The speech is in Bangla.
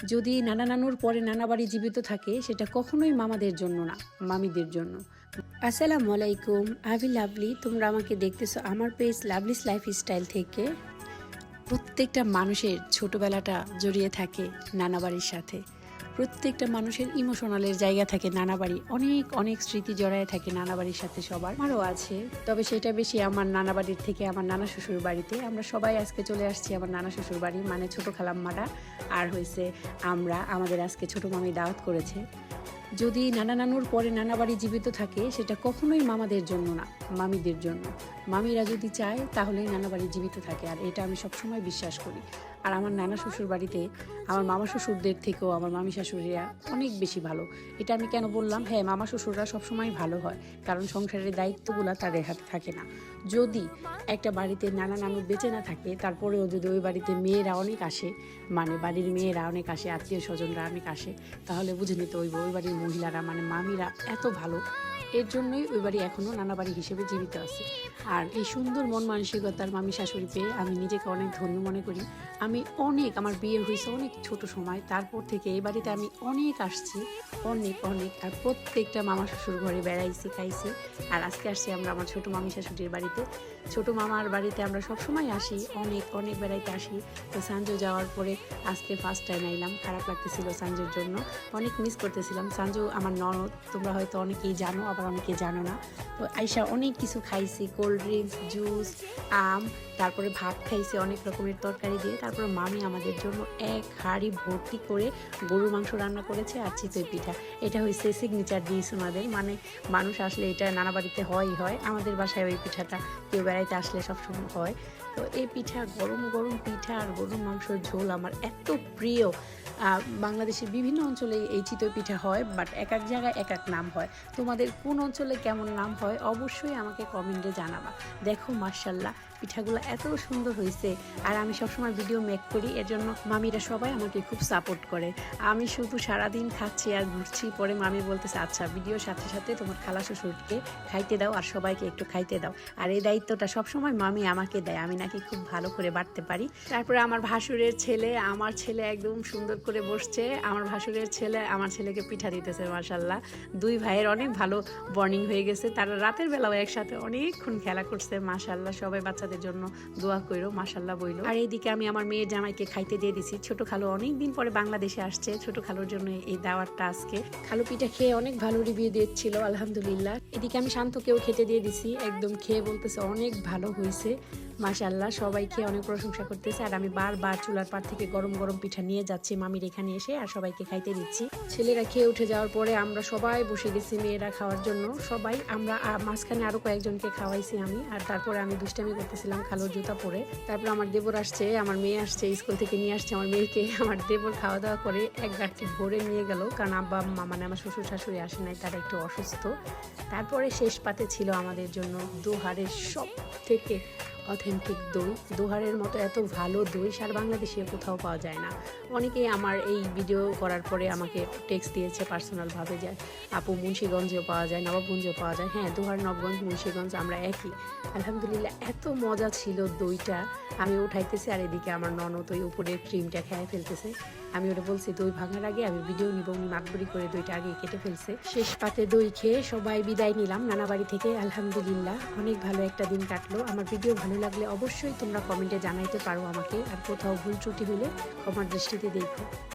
যদি নানা নানুর পরে নানা বাড়ি জীবিত থাকে সেটা কখনোই মামাদের জন্য না, মামিদের জন্য। আসসালামু আলাইকুম, আভি লাভলি। তোমরা আমাকে দেখতেছো আমার পেজ লাভলিস লাইফস্টাইল থেকে। প্রত্যেকটা মানুষের ছোটবেলাটা জড়িয়ে থাকে নানা বাড়ির সাথে। প্রত্যেকটা মানুষের ইমোশনালের জায়গা থাকে নানা বাড়ি, অনেক অনেক স্মৃতি জড়ায় থাকে নানা বাড়ির সাথে সবার। আমারও আছে, তবে সেটা বেশি আমার নানা বাড়ির থেকে আমার নানা শ্বশুর বাড়িতে। আমরা সবাই আজকে চলে আসছি আমার নানা শ্বশুর বাড়ি, মানে ছোট খালাম্মারা আর হয়েছে আমরা। আমাদের আজকে ছোট মামি দাওয়াত করেছে। যদি নানা নানুর পরে নানা বাড়ি জীবিত থাকে সেটা কখনোই মামাদের জন্য না, মামিদের জন্য। মামিরা যদি চায় তাহলেই নানা বাড়ি জীবিত থাকে, আর এটা আমি সবসময় বিশ্বাস করি। আর আমার নানা শ্বশুর বাড়িতে আমার মামা শ্বশুরদের থেকেও আমার মামি শাশুড়িরা অনেক বেশি ভালো। এটা আমি কেন বললাম? হ্যাঁ, মামা শ্বশুররা সবসময় ভালো হয়, কারণ সংসারের দায়িত্বগুলো তাদের হাতে থাকে না। যদি একটা বাড়িতে নানা নানু বেঁচে না থাকে, তারপরেও যদি ওই বাড়িতে মেয়েরা অনেক আসে, মানে বাড়ির মেয়েরা অনেক আসে, আত্মীয় স্বজনরা অনেক আসে, তাহলে বুঝে নিতে ওই বাড়ির মহিলারা মানে মামিরা এত ভালো। এর জন্যই ওই বাড়ি এখনও নানা বাড়ি হিসেবে জীবিত আছে। আর এই সুন্দর মন মানসিকতার মামি শাশুড়ি পেয়ে আমি নিজেকে অনেক ধন্য মনে করি। আমি আমার বিয়ে হয়েছে অনেক ছোট সময়, তারপর থেকে এই বাড়িতে আমি অনেক আসছি, অনেক অনেক। আর প্রত্যেকটা মামা শ্বশুর ঘরে বেড়াইছি, খাইছি। আর আজকে আসছি আমরা আমার ছোট মামি শাশুড়ির বাড়িতে। ছোট মামার বাড়িতে আমরা সবসময় আসি, অনেক অনেক বেড়াইতে আসি। তো সানজু যাওয়ার পরে আজকে ফার্স্ট টাইম আইলাম, খারাপ লাগতেছিল সানজুর জন্য, অনেক মিস করতেছিলাম। সানজু আমার ননদ, তোমরা হয়তো অনেকেই জানো, আবার অনেকে জানো না। তো আইসা অনেক কিছু খাইছি, কোল্ড ড্রিঙ্কস, জুস, আম, তারপরে ভাত খাইছি অনেক রকমের তরকারি দিয়ে। তারপরে মামি আমাদের জন্য এক হাঁড়ি ভর্তি করে গরুর মাংস রান্না করেছে আর চিতই পিঠা। এটা হয়েছে সিগনেচার ডিশ আমাদের, মানে মানুষ আসলে এটা নানা বাড়িতে হয়ই হয়। আমাদের বাসায় ওই পিঠাটা কেউ বেড়াইতে আসলে সবসময় হয়। তো এই পিঠা, গরম গরম পিঠা আর গরুর মাংসের ঝোল আমার এত প্রিয়। বাংলাদেশের বিভিন্ন অঞ্চলে এই চিতই পিঠা হয়, বাট এক এক জায়গায় এক এক নাম হয়। তোমাদের কোন অঞ্চলে কেমন নাম হয় অবশ্যই আমাকে কমেন্টে জানাবা। দেখো মাশাল্লাহ, পিঠাগুলো এত সুন্দর হয়েছে। আর আমি সবসময় ভিডিও মেক করি, এর জন্য মামিরা সবাই আমাকে খুব সাপোর্ট করে। আমি শুধু সারাদিন খাচ্ছি আর ঘুরছি, পরে মামি বলতেছে আচ্ছা ভিডিওর সাথে সাথে তোমার খালা শ্বশুরকে খাইতে দাও আর সবাইকে একটু খাইতে দাও। আর এই দায়িত্বটা সবসময় মামি আমাকে দেয়, আমি নাকি খুব ভালো করে বাড়তে পারি। তারপরে আমার ভাসুরের ছেলে, আমার ছেলে একদম সুন্দর করে বসছে। আমার ভাসুরের ছেলে আমার ছেলেকে পিঠা দিতেছে। মাশাল্লাহ, দুই ভাইয়ের অনেক ভালো বর্নিং হয়ে গেছে। তারা রাতের বেলাও একসাথে অনেকক্ষণ খেলা করছে। মাশাল্লাহ, সবাই বাচ্চাদের জন্য দোয়া করো, মাশাল্লাহ বইলো। আর এইদিকে আমি আমার মেয়ের জামাইকে খাইতে দিয়ে দিছি। ছোট খালু অনেক দিন পরে বাংলাদেশে আসছে, ছোট খালুর জন্য এই দাওয়াতটা আজকে। খালু পিঠা খেয়ে অনেক ভালো রিভিউ দিচ্ছিল, আলহামদুলিল্লাহ। এদিকে আমি শান্তকেও খেতে দিয়ে দিছি, একদম খেয়ে বলতেছে অনেক ভালো হয়েছে। মাশাল্লাহ, সবাই খেয়ে অনেক প্রশংসা করতেছে। আর আমি বারবার চুলার পাড় থেকে গরম গরম পিঠা নিয়ে যাচ্ছি মামির এখানে এসে, আর সবাইকে খাইতে দিচ্ছি। ছেলেরা খেয়ে উঠে যাওয়ার পরে আমরা সবাই বসে গেছি মেয়েরা খাওয়ার জন্য। সবাই আমরা মাঝখানে আরো কয়েকজনকে খাওয়াইছি আমি। আর তারপরে আমি দুষ্টামি করতেছিলাম খালুর জুতা পরে। তারপর আমার দেবর আসছে, আমার মেয়ে আসছে, স্কুল থেকে নিয়ে আসছে আমার মেয়েকে। আমার দেবর খাওয়া দাওয়া করে এক গাড়ি ভরে নিয়ে গেল, কারণ আব্বা আম্মা মানে আমার শ্বশুর শাশুড়ি আসে নাই, তারা একটু অসুস্থ। তারপরে শেষ পাতে ছিল আমাদের জন্য দোহারের সব থেকে অথেন্টিক দই। দোহারের মতো এত ভালো দই সারা বাংলাদেশে কোথাও পাওয়া যায় না। অনেকেই আমার এই ভিডিও করার পরে আমাকে টেক্সট দিয়েছে পার্সোনালভাবে যে আপু মুন্সিগঞ্জেও পাওয়া যায়, নবাবগঞ্জেও পাওয়া যায়। হ্যাঁ, দোহার, নবগঞ্জ, মুন্সিগঞ্জ আমরা একই। আলহামদুলিল্লাহ, এত মজা ছিল দইটা। আমি উঠাইতেছি আর এদিকে আমার ননদ ওই উপরের ক্রিমটা খেয়ে ফেলতেছে। আমি ওটা বলছি দই ভাঙার আগে আমি ভিডিও নিব, উনি মাতবরি করে দইটা আগে কেটে ফেলছে। শেষ পাতে দই খেয়ে সবাই বিদায় নিলাম নানা বাড়ি থেকে। আলহামদুলিল্লাহ, অনেক ভালো একটা দিন কাটলো। আমার ভিডিও ভালো লাগলে অবশ্যই তোমরা কমেন্টে জানাইতে পারো আমাকে, আর কোথাও ভুল ত্রুটি হলে ক্ষমার দৃষ্টিতে দেখো।